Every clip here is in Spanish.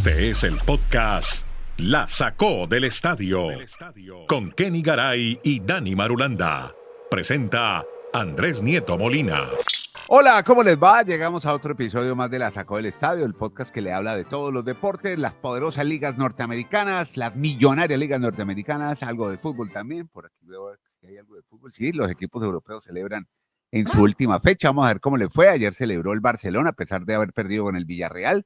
Este es el podcast La Sacó del Estadio con Kenny Garay y Dani Marulanda. Presenta Andrés Nieto Molina. Hola, ¿cómo les va? Llegamos a otro episodio más de La Sacó del Estadio, el podcast que le habla de todos los deportes, las poderosas ligas norteamericanas, las millonarias ligas norteamericanas, algo de fútbol también. Por aquí veo que hay algo de fútbol. Sí, los equipos europeos celebran en su última fecha. Vamos a ver cómo le fue. Ayer celebró el Barcelona, a pesar de haber perdido con el Villarreal,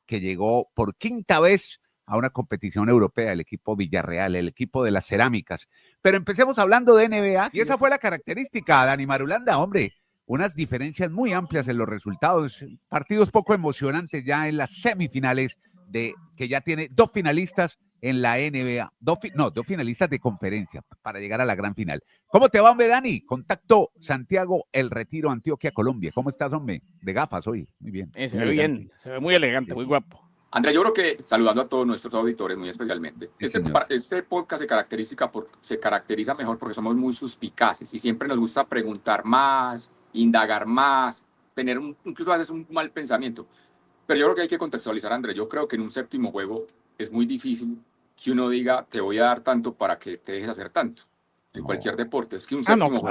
que llegó por quinta vez a una competición europea, el equipo Villarreal, el equipo de las cerámicas. Pero empecemos hablando de NBA, y esa fue la característica, Dani Marulanda, hombre. Unas diferencias muy amplias en los resultados, partidos poco emocionantes ya en las semifinales, que ya tiene dos finalistas en la NBA, dos finalistas de conferencia para llegar a la gran final. ¿Cómo te va, hombre, Dani? Contacto Santiago, El Retiro, Antioquia, Colombia. ¿Cómo estás, hombre? De gafas hoy, muy bien. Se ve bien, se ve muy elegante, muy guapo. André, yo creo que saludando a todos nuestros auditores muy especialmente, este podcast se caracteriza mejor porque somos muy suspicaces y siempre nos gusta preguntar más, indagar más, tener incluso a veces un mal pensamiento. Pero yo creo que hay que contextualizar, André. Yo creo que en un séptimo juego es muy difícil que uno diga, te voy a dar tanto para que te dejes hacer tanto en cualquier deporte. Es que un séptimo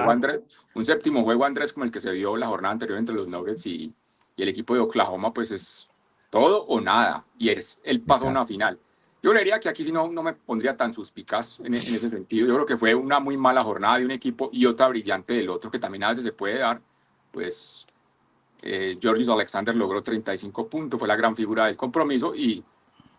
juego, Andrés, como el que se vio la jornada anterior entre los Nuggets y el equipo de Oklahoma, pues es todo o nada, y es el paso a una final. Yo diría que aquí sí no me pondría tan suspicaz en ese sentido. Yo creo que fue una muy mala jornada de un equipo y otra brillante del otro, que también a veces se puede dar. Pues Georges Alexander logró 35 puntos, fue la gran figura del compromiso y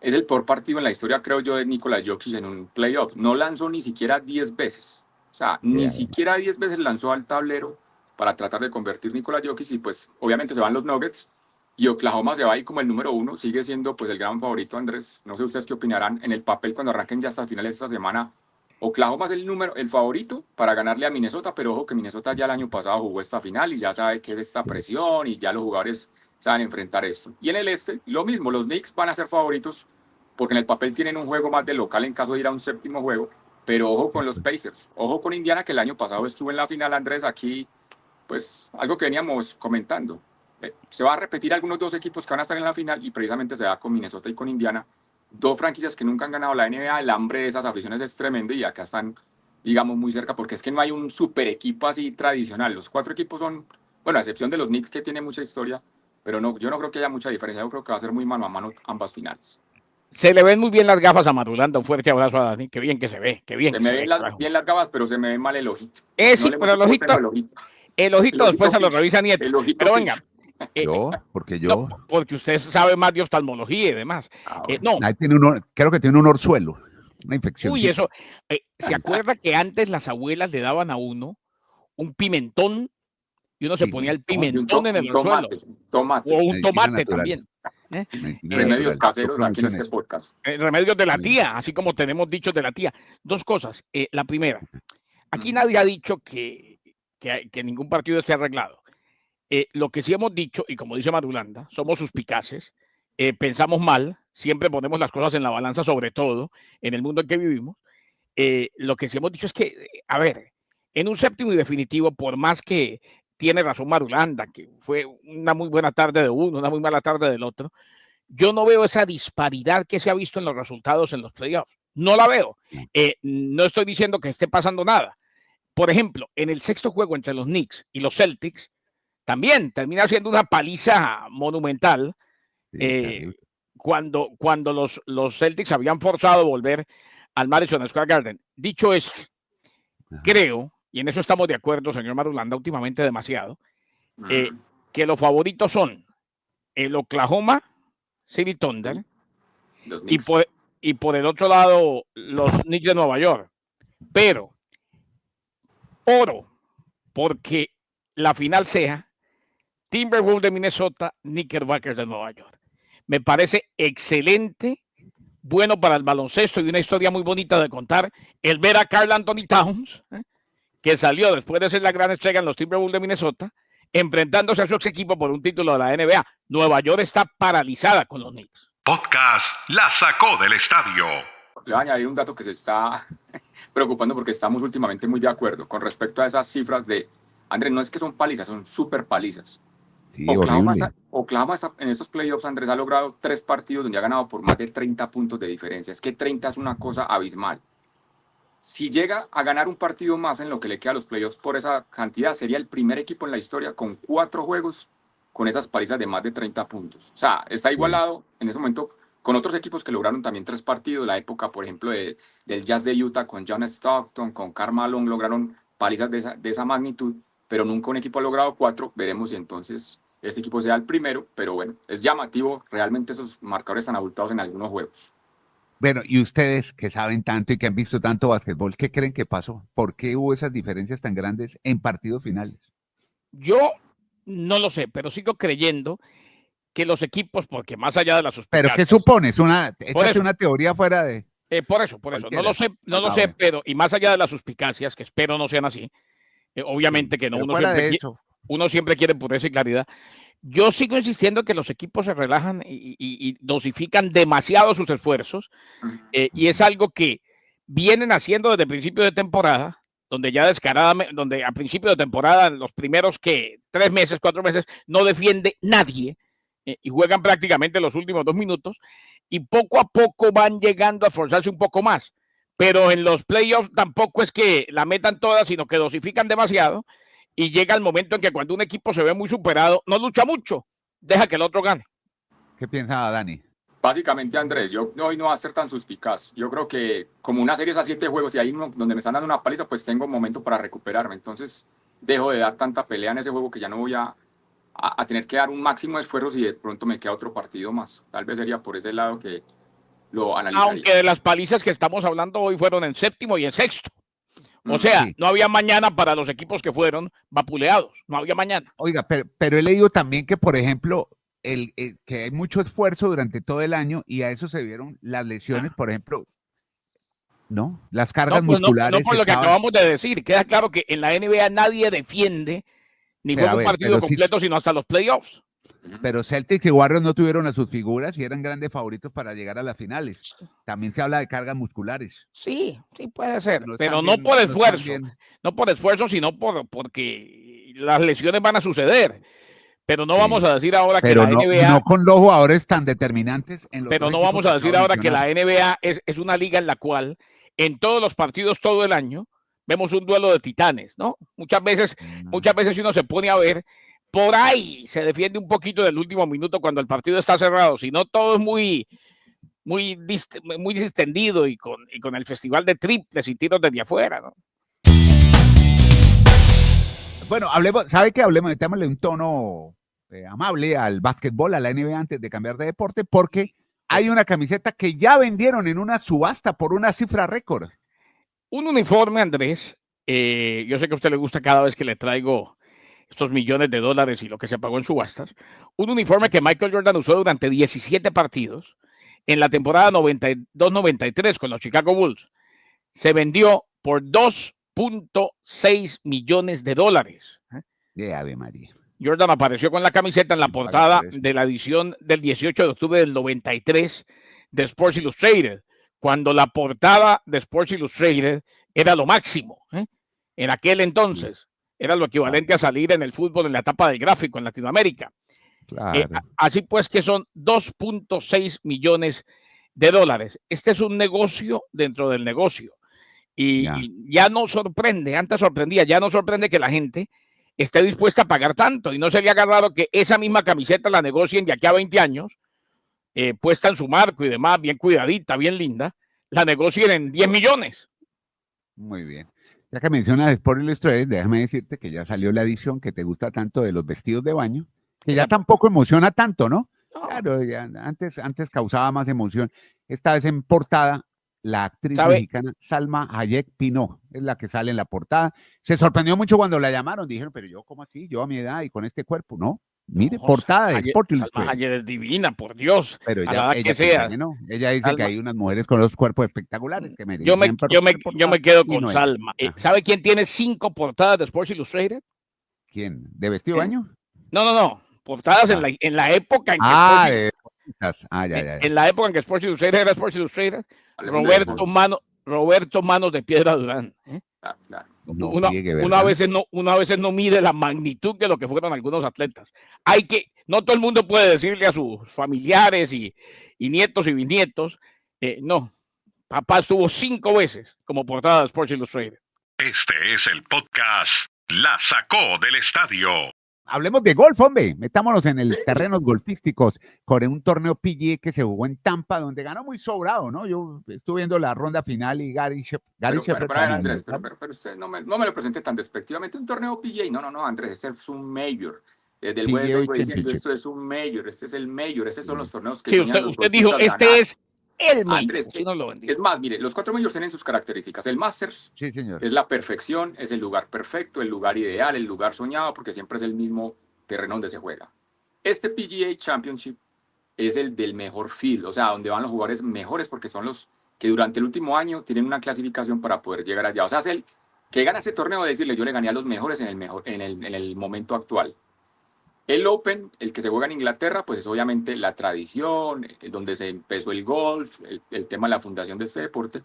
es el peor partido en la historia, creo yo, de Nikola Jokic en un playoff. No lanzó ni siquiera 10 veces. O sea, ni siquiera 10 veces lanzó al tablero para tratar de convertir Nikola Jokic y pues obviamente se van los Nuggets. Y Oklahoma se va ahí como el número 1, sigue siendo pues el gran favorito, Andrés. No sé ustedes qué opinarán en el papel cuando arranquen ya hasta finales de esta semana. Oklahoma es el favorito para ganarle a Minnesota, pero ojo que Minnesota ya el año pasado jugó esta final y ya sabe qué es esta presión y ya los jugadores saben enfrentar esto. Y en el este, lo mismo, los Knicks van a ser favoritos porque en el papel tienen un juego más de local en caso de ir a un séptimo juego, pero ojo con los Pacers, ojo con Indiana que el año pasado estuvo en la final, Andrés, aquí pues algo que veníamos comentando. Se va a repetir algunos dos equipos que van a estar en la final y precisamente se va con Minnesota y con Indiana, dos franquicias que nunca han ganado la NBA. El hambre de esas aficiones es tremendo y acá están, digamos, muy cerca porque es que no hay un super equipo así tradicional. Los cuatro equipos son, bueno, a excepción de los Knicks que tienen mucha historia, pero no, yo no creo que haya mucha diferencia. Yo creo que va a ser muy mano a mano ambas finales. Se le ven muy bien las gafas a Marulanda. Un fuerte abrazo a Dani. Qué bien que se ve, qué bien. Se me ven bien las gafas, pero se me ve mal el ojito. Sí, pero el ojito después se lo revisa Nieto. Pero venga. Porque usted sabe más de oftalmología y demás. No. Creo que tiene un orzuelo, una infección. Uy, eso. ¿Se acuerda que antes las abuelas le daban a uno un pimentón y uno se ponía el pimentón en el orzuelo? O un tomate también. Remedios caseros aquí en este podcast. Remedios de la tía, así como tenemos dichos de la tía. Dos cosas. La primera, aquí nadie ha dicho que ningún partido esté arreglado. Lo que sí hemos dicho, y como dice Marulanda, somos suspicaces, pensamos mal, siempre ponemos las cosas en la balanza, sobre todo en el mundo en que vivimos. Lo que sí hemos dicho es que, a ver, en un séptimo y definitivo, por más que tiene razón Marulanda, que fue una muy buena tarde de uno, una muy mala tarde del otro, yo no veo esa disparidad que se ha visto en los resultados en los playoffs. No la veo. No estoy diciendo que esté pasando nada. Por ejemplo, en el sexto juego entre los Knicks y los Celtics, también termina siendo una paliza monumental cuando los Celtics habían forzado a volver al Madison Square Garden. Dicho esto, creo, y en eso estamos de acuerdo, señor Marulanda, últimamente demasiado, que los favoritos son el Oklahoma City Thunder y por el otro lado los Knicks de Nueva York. Pero oro porque la final sea Timberwolves de Minnesota, Knickerbockers de Nueva York. Me parece excelente, bueno para el baloncesto y una historia muy bonita de contar el ver a Karl Anthony Towns, que salió después de ser la gran estrella en los Timberwolves de Minnesota, enfrentándose a su ex equipo por un título de la NBA. Nueva York está paralizada con los Knicks. Podcast La Sacó del Estadio. Le voy a añadir un dato que se está preocupando porque estamos últimamente muy de acuerdo con respecto a esas cifras de, Andrés, no es que son palizas, son súper palizas. Sí, horrible. Oklahoma en estos playoffs, Andrés, ha logrado 3 partidos donde ha ganado por más de 30 puntos de diferencia. Es que 30 es una cosa abismal. Si llega a ganar un partido más en lo que le queda a los playoffs por esa cantidad, sería el primer equipo en la historia con 4 juegos con esas palizas de más de 30 puntos. O sea, está igualado en ese momento con otros equipos que lograron también 3 partidos. La época, por ejemplo, del Jazz de Utah con John Stockton, con Karl Malone, lograron palizas de esa magnitud, pero nunca un equipo ha logrado 4. Veremos si entonces este equipo sea el primero, pero bueno, es llamativo realmente esos marcadores tan abultados en algunos juegos. Bueno, y ustedes que saben tanto y que han visto tanto básquetbol, ¿qué creen que pasó? ¿Por qué hubo esas diferencias tan grandes en partidos finales? Yo no lo sé, pero sigo creyendo que los equipos, porque más allá de las suspicacias... ¿Pero qué supones? Échate una teoría fuera de... Por eso. No lo sé, pero y más allá de las suspicacias, que espero no sean así, obviamente que no, uno siempre quiere pureza y claridad. Yo sigo insistiendo que los equipos se relajan y dosifican demasiado sus esfuerzos, y es algo que vienen haciendo desde el principio de temporada, donde ya descaradamente, donde a principio de temporada, en los primeros 3 meses, 4 meses, no defiende nadie, y juegan prácticamente los últimos 2 minutos, y poco a poco van llegando a esforzarse un poco más. Pero en los playoffs tampoco es que la metan todas, sino que dosifican demasiado, y llega el momento en que cuando un equipo se ve muy superado, no lucha mucho, deja que el otro gane. ¿Qué piensa Dani? Básicamente, Andrés, yo hoy no va a ser tan suspicaz. Yo creo que como una serie es a 7 juegos y ahí donde me están dando una paliza, pues tengo momento para recuperarme. Entonces dejo de dar tanta pelea en ese juego que ya no voy a tener que dar un máximo de esfuerzo si de pronto me queda otro partido más. Tal vez sería por ese lado que lo analizaría. Aunque de las palizas que estamos hablando hoy fueron en séptimo y en sexto. O sea, no había mañana para los equipos que fueron vapuleados. No había mañana. Oiga, pero he leído también que, por ejemplo, que hay mucho esfuerzo durante todo el año y a eso se vieron las lesiones, por ejemplo, ¿no? Las cargas musculares. No por lo que acabamos de decir. Queda claro que en la NBA nadie defiende ni juega un partido completo, sino hasta los playoffs. Pero Celtics y Warriors no tuvieron a sus figuras y eran grandes favoritos para llegar a las finales. También se habla de cargas musculares. Sí puede ser, pero no por esfuerzo. No por esfuerzo, sino porque las lesiones van a suceder. Pero no vamos a decir ahora que la NBA... No con los jugadores tan determinantes. Pero no vamos a decir ahora que la NBA es una liga en la cual en todos los partidos todo el año vemos un duelo de titanes, ¿no? Muchas veces si uno se pone a ver, por ahí se defiende un poquito del último minuto cuando el partido está cerrado, si no todo es muy distendido y con el festival de triples y tiros desde afuera, ¿no? Bueno, ¿sabe qué? Metámosle un tono amable al básquetbol, a la NBA antes de cambiar de deporte, porque hay una camiseta que ya vendieron en una subasta por una cifra récord. Un uniforme, Andrés, yo sé que a usted le gusta cada vez que le traigo estos millones de dólares y lo que se pagó en subastas. Un uniforme que Michael Jordan usó durante 17 partidos en la temporada 92-93 con los Chicago Bulls. Se vendió por $2.6 millones. Ave María. Jordan apareció con la camiseta en la portada de la edición del 18 de octubre del 93 de Sports Illustrated, cuando la portada de Sports Illustrated era lo máximo. En aquel entonces era lo equivalente a salir en el fútbol en la etapa del gráfico en Latinoamérica. Claro. Así pues que son $2.6 millones. Este es un negocio dentro del negocio. Y ya no sorprende, antes sorprendía, ya no sorprende que la gente esté dispuesta a pagar tanto. Y no sería agarrado que esa misma camiseta la negocien de aquí a 20 años, puesta en su marco y demás, bien cuidadita, bien linda, la negocien en 10 millones. Muy bien. Ya que mencionas Sport Illustrated, déjame decirte que ya salió la edición que te gusta tanto de los vestidos de baño, que ya tampoco emociona tanto, ¿no? Claro, ya antes causaba más emoción. Esta vez en portada, la actriz mexicana Salma Hayek Pino es la que sale en la portada. Se sorprendió mucho cuando la llamaron. Dijeron, pero yo, ¿cómo así? Yo a mi edad y con este cuerpo, ¿no? Mire, portada de Sport Illustrated. Salma Hayek es divina, por Dios. Pero ella dice Salma, que hay unas mujeres con los cuerpos espectaculares que merecen. Yo me quedo con Salma. ¿Sabe quién tiene 5 portadas de Sports Illustrated? ¿Quién? ¿De vestido de baño? No. Portadas en la época en que en la época en que Sports Illustrated era Sports Illustrated. Roberto Manos de Piedra Durán. Claro. No Una a veces no mide la magnitud de lo que fueron algunos atletas. No todo el mundo puede decirle a sus familiares y nietos y bisnietos, no, papá estuvo 5 veces como portada de Sports Illustrated. Este es el podcast La Sacó del Estadio. Hablemos de golf, hombre. Metámonos en el terrenos golfísticos con un torneo PGA que se jugó en Tampa, donde ganó muy sobrado, ¿no? Yo estuve viendo la ronda final y Gary Sheffield. Pero Andrés, pero usted no me lo presente tan despectivamente. Un torneo PGA, no, Andrés, este es un Major. Desde el jueves vengo diciendo, esto es un Major, este es el Major, estos son los torneos que... Sí, usted dijo, este es el Major. Andrés, es más, mire, los 4 Majors tienen sus características. El Masters sí, señor, es la perfección, es el lugar perfecto, el lugar ideal, el lugar soñado, porque siempre es el mismo terreno donde se juega. Este PGA Championship es el del mejor field, o sea, donde van los jugadores mejores, porque son los que durante el último año tienen una clasificación para poder llegar allá. O sea, es el que gana este torneo de decirle, yo le gané a los mejores en el momento actual. El Open, el que se juega en Inglaterra, pues es obviamente la tradición, donde se empezó el golf, el tema de la fundación de este deporte.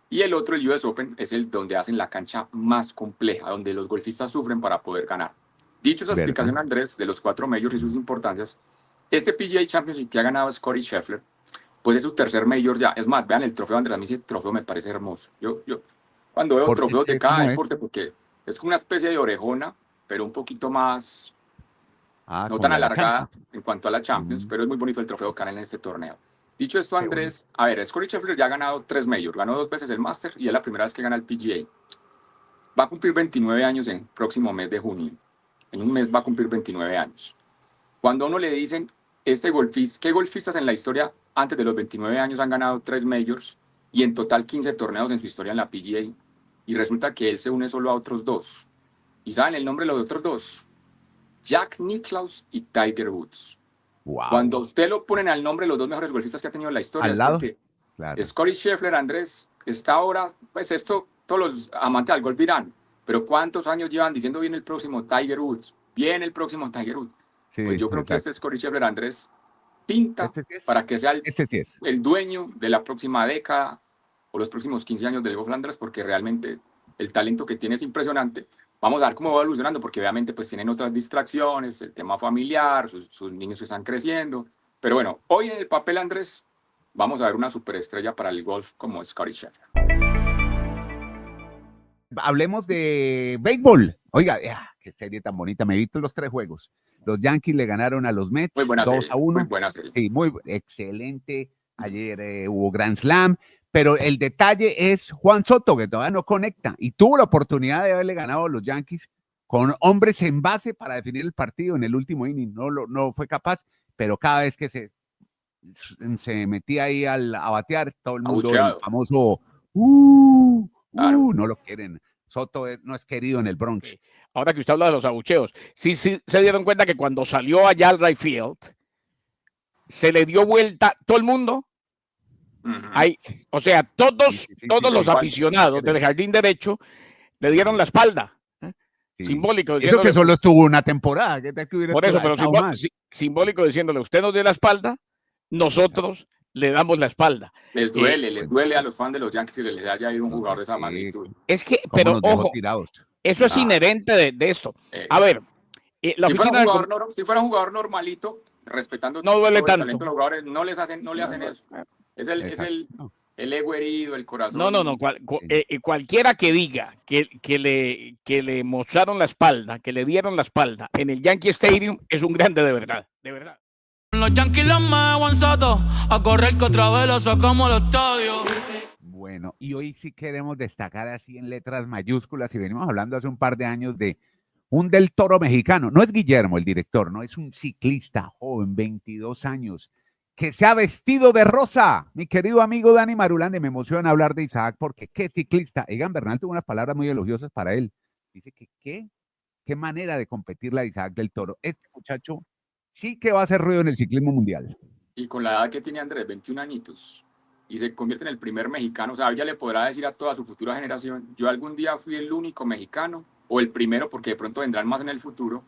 Y el otro, el US Open, es el donde hacen la cancha más compleja, donde los golfistas sufren para poder ganar. Dicho esa explicación, Andrés, de los 4 Majors y sus importancias, este PGA Championship que ha ganado Scottie Scheffler, pues es su tercer Major ya. Es más, vean el trofeo, Andrés, a mí ese trofeo me parece hermoso. Yo cuando veo trofeos de cada deporte, porque es como una especie de orejona, pero un poquito más... no tan alargada en cuanto a la Champions, pero es muy bonito el trofeo que ganan en este torneo. Dicho esto, Andrés, a ver, Scottie Scheffler ya ha ganado 3 Majors, ganó 2 veces el Master y es la primera vez que gana el PGA. Va a cumplir 29 años en el próximo mes de junio. En un mes va a cumplir 29 años. Cuando a uno le dicen, ¿qué golfistas en la historia antes de los 29 años han ganado 3 Majors y en total 15 torneos en su historia en la PGA? Y resulta que él se une solo a otros 2. ¿Y saben el nombre de los otros 2? Jack Nicklaus y Tiger Woods. Wow. Cuando usted lo ponen al nombre de los 2 mejores golfistas que ha tenido en la historia, al lado, porque claro. Scottie Scheffler, Andrés, está ahora, pues esto todos los amantes del golf dirán, pero ¿cuántos años llevan diciendo viene el próximo Tiger Woods? Viene el próximo Tiger Woods. Sí, pues yo creo que este Scottie Scheffler, Andrés, pinta para que sea el dueño de la próxima década o los próximos 15 años del golf, Andrés, porque realmente el talento que tiene es impresionante. Vamos a ver cómo va evolucionando, porque obviamente pues tienen otras distracciones, el tema familiar, sus niños que están creciendo. Pero bueno, hoy en el papel, Andrés, vamos a ver una superestrella para el golf como Scottie Scheffler. Hablemos de béisbol. Oiga, qué serie tan bonita. Me he visto los 3 juegos. Los Yankees le ganaron a los Mets 2-1. Muy buena serie. Sí, muy excelente. Ayer hubo Grand Slam. Pero el detalle es Juan Soto, que todavía no conecta y tuvo la oportunidad de haberle ganado a los Yankees con hombres en base para definir el partido en el último inning. No fue capaz, pero cada vez que se metía ahí a batear, todo el mundo, el famoso claro. No lo quieren. Soto no es querido en el Bronx. Okay. Ahora que usted habla de los abucheos, sí se dieron cuenta que cuando salió allá al right field, se le dio vuelta todo el mundo. O sea, todos los aficionados del jardín derecho le dieron la espalda. Simbólico. Eso que solo estuvo una temporada. Por eso, pero simbólico diciéndole, usted nos dio la espalda, nosotros le damos la espalda. Les duele a los fans de los Yankees que les haya ido un jugador de esa magnitud. Es que, pero ojo, eso es inherente de esto. A ver, la oficina si fuera un jugador normalito, respetando no duele tanto. El talento de los jugadores, no le hacen eso. Es el ego herido, el corazón. No. Cualquiera que diga que le mostraron la espalda, que le dieron la espalda en el Yankee Stadium, es un grande de verdad. De verdad. Los Yankees los mueven Soto a correr que otra vez lo sacamos al estadio. Bueno, y hoy sí queremos destacar así en letras mayúsculas, y venimos hablando hace un par de años de un del Toro mexicano. No es Guillermo el director, no, es un ciclista joven, 22 años, que se ha vestido de rosa. Mi querido amigo Dani Marulanda, me emociona hablar de Isaac porque qué ciclista. Egan Bernal tuvo unas palabras muy elogiosas para él. Dice que qué manera de competir la de Isaac del Toro. Este muchacho sí que va a hacer ruido en el ciclismo mundial. Y con la edad que tiene Andrés, 21 añitos, y se convierte en el primer mexicano, o sea, ella le podrá decir a toda su futura generación, yo algún día fui el único mexicano, o el primero, porque de pronto vendrán más en el futuro,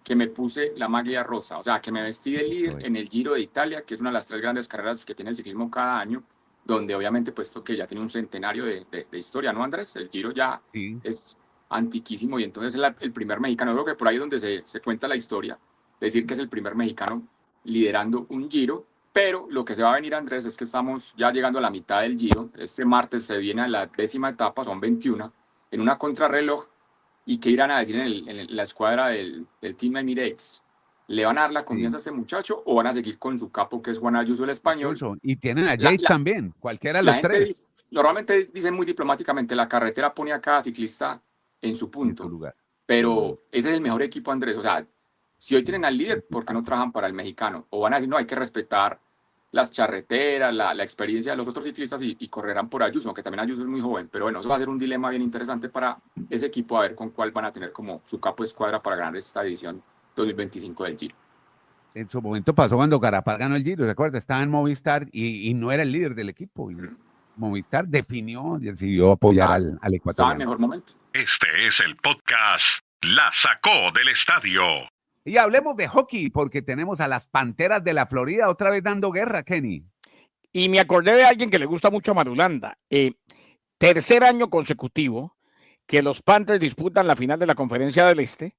que me puse la maglia rosa, o sea, que me vestí de líder en el Giro de Italia, que es una de las 3 grandes carreras que tiene el ciclismo cada año. donde obviamente, puesto que ya tiene un centenario de historia, ¿no, Andrés? El Giro ya es antiquísimo y entonces es el primer mexicano. Yo creo que por ahí es donde se cuenta la historia, decir que es el primer mexicano liderando un Giro, pero lo que se va a venir, Andrés, es que estamos ya llegando a la mitad del Giro. Este martes se viene a la 10ª etapa, son 21, en una contrarreloj, y qué irán a decir en la escuadra del Team Emirates. ¿Le van a dar la confianza a este muchacho o van a seguir con su capo, que es Juan Ayuso, el español? Y tienen a Jade también, cualquiera de los tres. Normalmente dicen muy diplomáticamente, la carretera pone a cada ciclista en su punto. En su lugar. Pero ese es el mejor equipo, Andrés. O sea, si hoy tienen al líder, ¿por qué no trabajan para el mexicano? O van a decir, no, hay que respetar las charreteras, la experiencia de los otros ciclistas y correrán por Ayuso, aunque también Ayuso es muy joven. Pero bueno, eso va a ser un dilema bien interesante para ese equipo, a ver con cuál van a tener como su capo de escuadra para ganar esta edición 2025 del Giro. En su momento pasó cuando Carapaz ganó el Giro, ¿se acuerda? Estaba en Movistar y no era el líder del equipo. Y Movistar definió y decidió apoyar al ecuatoriano. Estaba en mejor momento. Este es el podcast La Sacó del Estadio. Y hablemos de hockey, porque tenemos a las Panteras de la Florida otra vez dando guerra, Kenny. Y me acordé de alguien que le gusta mucho a Marulanda. Tercer año consecutivo que los Panthers disputan la final de la Conferencia del Este.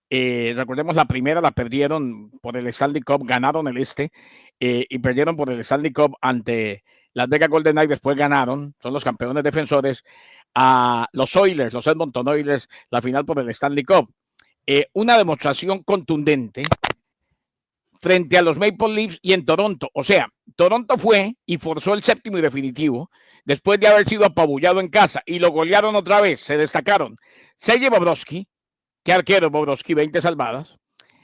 Recordemos, la primera la perdieron por el Stanley Cup, ganaron el Este y perdieron por el Stanley Cup ante Las Vegas Golden Knights. Después ganaron, son los campeones defensores, a los Oilers, los Edmonton Oilers, la final por el Stanley Cup. Una demostración contundente frente a los Maple Leafs y en Toronto. O sea, Toronto fue y forzó el séptimo y definitivo después de haber sido apabullado en casa y lo golearon otra vez. Se destacaron Sergei Bobrovsky, qué arquero Bobrovsky, 20 salvadas.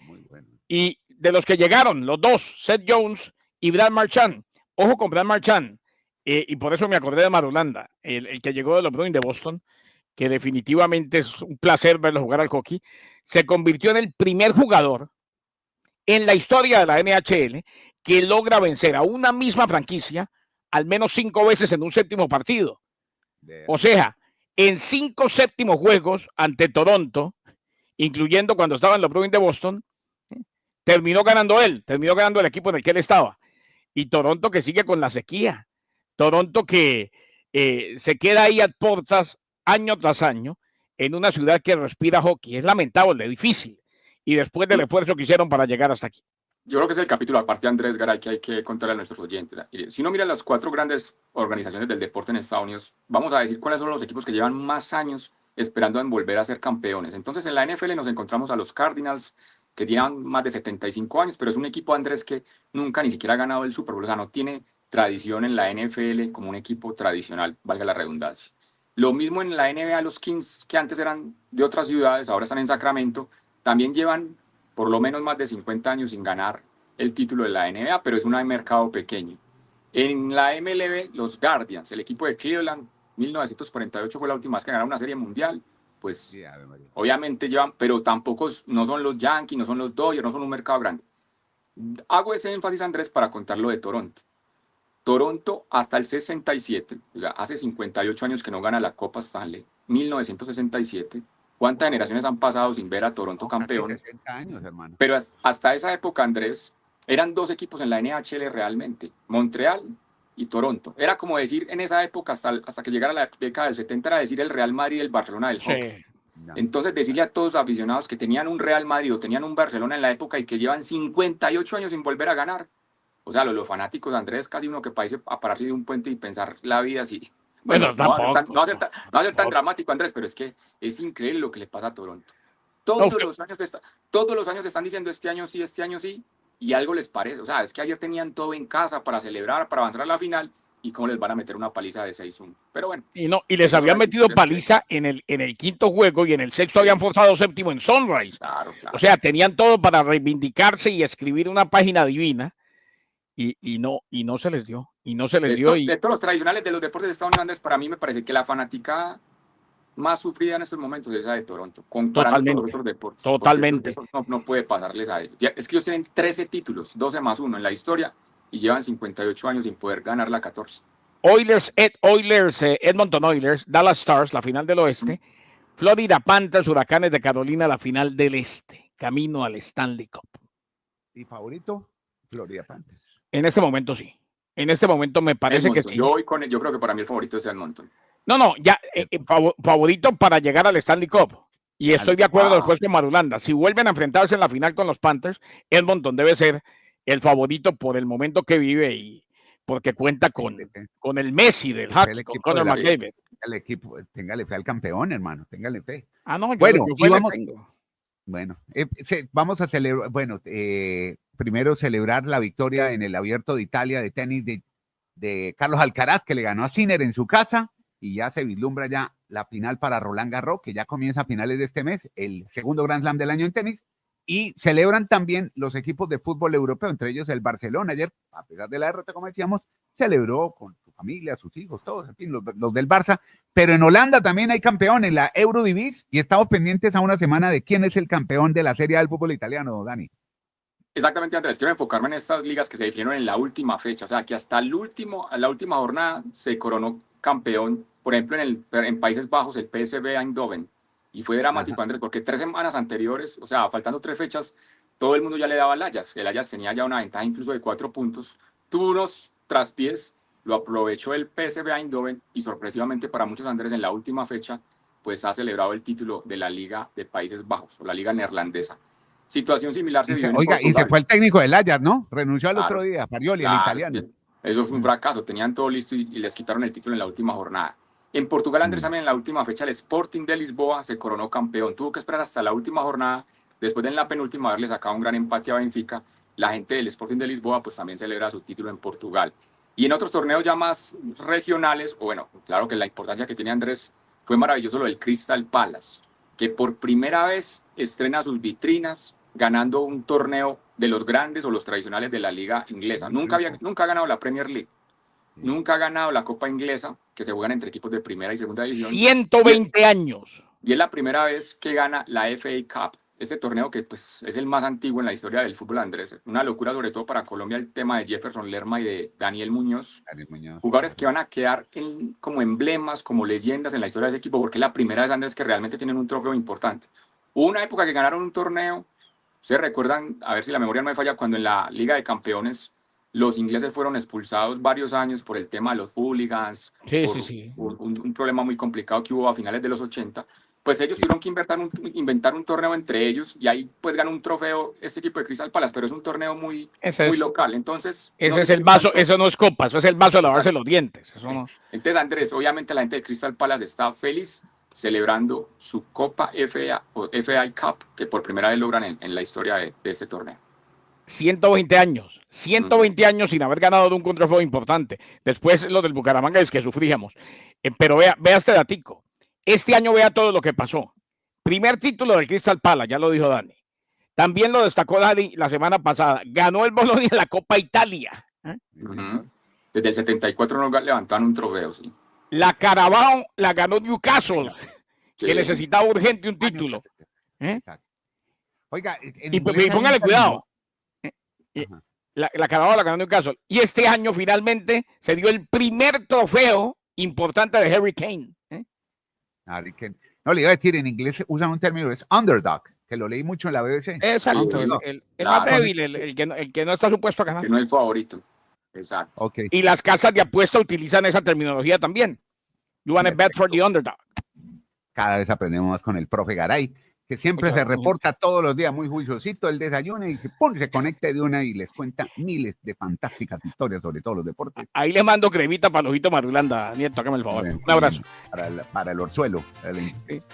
Muy bueno. Y de los que llegaron, los dos, Seth Jones y Brad Marchand. Ojo con Brad Marchand, y por eso me acordé de Marulanda, el que llegó de los Bruins de Boston, que definitivamente es un placer verlo jugar al hockey. Se convirtió en el primer jugador en la historia de la NHL que logra vencer a una misma franquicia al menos 5 veces en un séptimo partido. O sea, en 5 séptimos juegos ante Toronto, incluyendo cuando estaban los Bruins de Boston, terminó ganando el equipo en el que él estaba. Y Toronto que sigue con la sequía. Toronto que se queda ahí a portas año tras año en una ciudad que respira hockey. Es lamentable, difícil. Y después del esfuerzo que hicieron para llegar hasta aquí. Yo creo que es el capítulo aparte, Andrés Garay, que hay que contarle a nuestros oyentes. Si uno mira las 4 grandes organizaciones del deporte en Estados Unidos, vamos a decir cuáles son los equipos que llevan más años esperando en volver a ser campeones. Entonces, en la NFL nos encontramos a los Cardinals, que tienen más de 75 años, pero es un equipo, Andrés, que nunca ni siquiera ha ganado el Super Bowl. O sea, no tiene tradición en la NFL como un equipo tradicional, valga la redundancia. Lo mismo en la NBA, los Kings, que antes eran de otras ciudades, ahora están en Sacramento, también llevan por lo menos más de 50 años sin ganar el título de la NBA, pero es un mercado pequeño. En la MLB, los Guardians, el equipo de Cleveland, 1948 fue la última vez que ganaron una serie mundial, pues sí, obviamente llevan, pero tampoco no son los Yankees, no son los Dodgers, no son un mercado grande. Hago ese énfasis, Andrés, para contar lo de Toronto. Toronto hasta el 67, hace 58 años que no gana la Copa Stanley, 1967. ¿Cuántas generaciones han pasado sin ver a Toronto campeón? 60 años, hermano. Pero hasta esa época, Andrés, eran 2 equipos en la NHL realmente, Montreal y Toronto. Era como decir en esa época, hasta que llegara la década del 70, era decir el Real Madrid y el Barcelona del hockey. Sí. Entonces, decirle a todos los aficionados que tenían un Real Madrid o tenían un Barcelona en la época y que llevan 58 años sin volver a ganar. O sea, los fanáticos, Andrés, casi uno que parece a pararse de un puente y pensar la vida así. Bueno, no va a ser tan dramático, Andrés, pero es que es increíble lo que le pasa a Toronto. Todos los años están diciendo este año sí, y algo les parece. O sea, es que ayer tenían todo en casa para celebrar, para avanzar a la final, y cómo les van a meter una paliza de 6-1. Pero bueno. Y les habían metido paliza en el 5º juego, y en el 6º habían forzado séptimo en Sunrise. Claro. O sea, tenían todo para reivindicarse y escribir una página divina. Y no se les dio. De todos los tradicionales de los deportes de Estados Unidos, para mí me parece que la fanática más sufrida en estos momentos es esa de Toronto, comparando con los otros deportes. Totalmente. Eso no puede pasarles a ellos. Es que ellos tienen 13 títulos, 12 más 1 en la historia, y llevan 58 años sin poder ganar la 14. Edmonton Oilers, Dallas Stars, la final del oeste, Florida Panthers, Huracanes de Carolina, la final del este, camino al Stanley Cup. ¿Y favorito? Florida Panthers. En este momento sí. En este momento me parece que sí. Yo creo que para mí el favorito es Edmonton. No, ya, favorito para llegar al Stanley Cup. Y estoy de acuerdo después con Marulanda. Si vuelven a enfrentarse en la final con los Panthers, Edmonton debe ser el favorito por el momento que vive y porque cuenta con el Messi del hockey, con Connor McDavid. El equipo, téngale fe al campeón, hermano, téngale fe. No, bueno, vamos a celebrar, primero celebrar la victoria en el Abierto de Italia de tenis de Carlos Alcaraz, que le ganó a Sinner en su casa, y ya se vislumbra ya la final para Roland Garros, que ya comienza a finales de este mes, el segundo Grand Slam del año en tenis, y celebran también los equipos de fútbol europeo, entre ellos el Barcelona. Ayer, a pesar de la derrota, como decíamos, celebró con su familia, sus hijos, todos, en fin, los del Barça, pero en Holanda también hay campeón en la Eurodivisie, y estamos pendientes a una semana de quién es el campeón de la Serie A del fútbol italiano, Dani. Exactamente, Andrés. Quiero enfocarme en estas ligas que se definieron en la última fecha. O sea, que hasta la última jornada se coronó campeón. Por ejemplo, en Países Bajos, el PSV Eindhoven. Y fue dramático, Andrés, porque 3 semanas anteriores, o sea, faltando 3 fechas, todo el mundo ya le daba al Ajax. El Ajax tenía ya una ventaja incluso de 4 puntos. Tuvo unos traspiés, lo aprovechó el PSV Eindhoven y sorpresivamente para muchos, Andrés, en la última fecha, pues ha celebrado el título de la Liga de Países Bajos, o la Liga Neerlandesa. Situación similar se vivió en Portugal. Y se fue el técnico del Ajax, ¿no? Renunció al otro día, Parioli, el italiano. Eso fue un fracaso, tenían todo listo y les quitaron el título en la última jornada. En Portugal, Andrés, también en la última fecha, el Sporting de Lisboa se coronó campeón. Tuvo que esperar hasta la última jornada, después de en la penúltima haberle sacado un gran empate a Benfica. La gente del Sporting de Lisboa pues también celebra su título en Portugal. Y en otros torneos ya más regionales, o bueno, claro que la importancia que tiene Andrés, fue maravilloso lo del Crystal Palace, que por primera vez estrena sus vitrinas ganando un torneo de los grandes o los tradicionales de la liga inglesa. Nunca ha ganado la Premier League, nunca ha ganado la Copa Inglesa, que se juegan entre equipos de primera y segunda división. 120 años. Y es la primera vez que gana la FA Cup, este torneo que pues, es el más antiguo en la historia del fútbol, Andrés. Una locura, sobre todo para Colombia, el tema de Jefferson Lerma y de Daniel Muñoz. Jugadores que van a quedar como emblemas, como leyendas en la historia de ese equipo, porque es la primera vez, Andrés, que realmente tienen un trofeo importante. Hubo una época que ganaron un torneo. Ustedes recuerdan, a ver si la memoria no me falla, cuando en la Liga de Campeones los ingleses fueron expulsados varios años por el tema de los hooligans, un problema muy complicado que hubo a finales de los 80, pues ellos tuvieron que inventar un torneo entre ellos y ahí pues ganó un trofeo este equipo de Crystal Palace, pero es un torneo muy local. Entonces, ese es el vaso, eso no es copa, eso es el vaso de lavarse los dientes. Eso no. Entonces, Andrés, obviamente la gente de Crystal Palace está feliz celebrando su Copa FA o FA Cup, que por primera vez logran en la historia de este torneo. 120 años sin haber ganado de un trofeo importante. Después lo del Bucaramanga es que sufríamos. Pero vea este datico. Este año vea todo lo que pasó. Primer título del Crystal Palace, ya lo dijo Dani. También lo destacó Dani la semana pasada. Ganó el Bologna en la Copa Italia. Desde el 74 no levantaron un trofeo, sí. La Carabao la ganó Newcastle, que necesitaba urgente un título. Oiga, y póngale cuidado. La Carabao la ganó Newcastle. Y este año finalmente se dio el primer trofeo importante de Harry Kane. No, le iba a decir, en inglés usan un término, es underdog, que lo leí mucho en la BBC. Exacto, el más débil, el que no está supuesto a ganar. Que no es el favorito. Exacto. Okay. Y las casas de apuesta utilizan esa terminología también. You want to bet for the underdog. Cada vez aprendemos más con el profe Garay, que siempre se reporta todos los días muy juiciosito el desayuno y se conecta de una y les cuenta miles de fantásticas historias sobre todos los deportes. Ahí le mando cremita para el ojito Marulanda, Nieto, hágame el favor. Bueno, un abrazo. Para el orzuelo.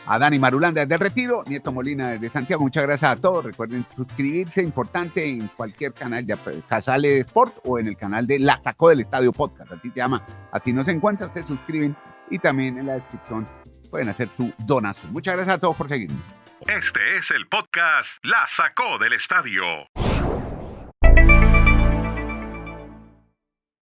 A Dani Marulanda desde el Retiro, Nieto Molina desde Santiago. Muchas gracias a todos. Recuerden suscribirse, importante, en cualquier canal de Casale Sport o en el canal de La Sacó del Estadio Podcast. Así se llama. Así nos encuentran, se suscriben y también en la descripción pueden hacer su donación. Muchas gracias a todos por seguirnos. Este es el podcast La Sacó del Estadio.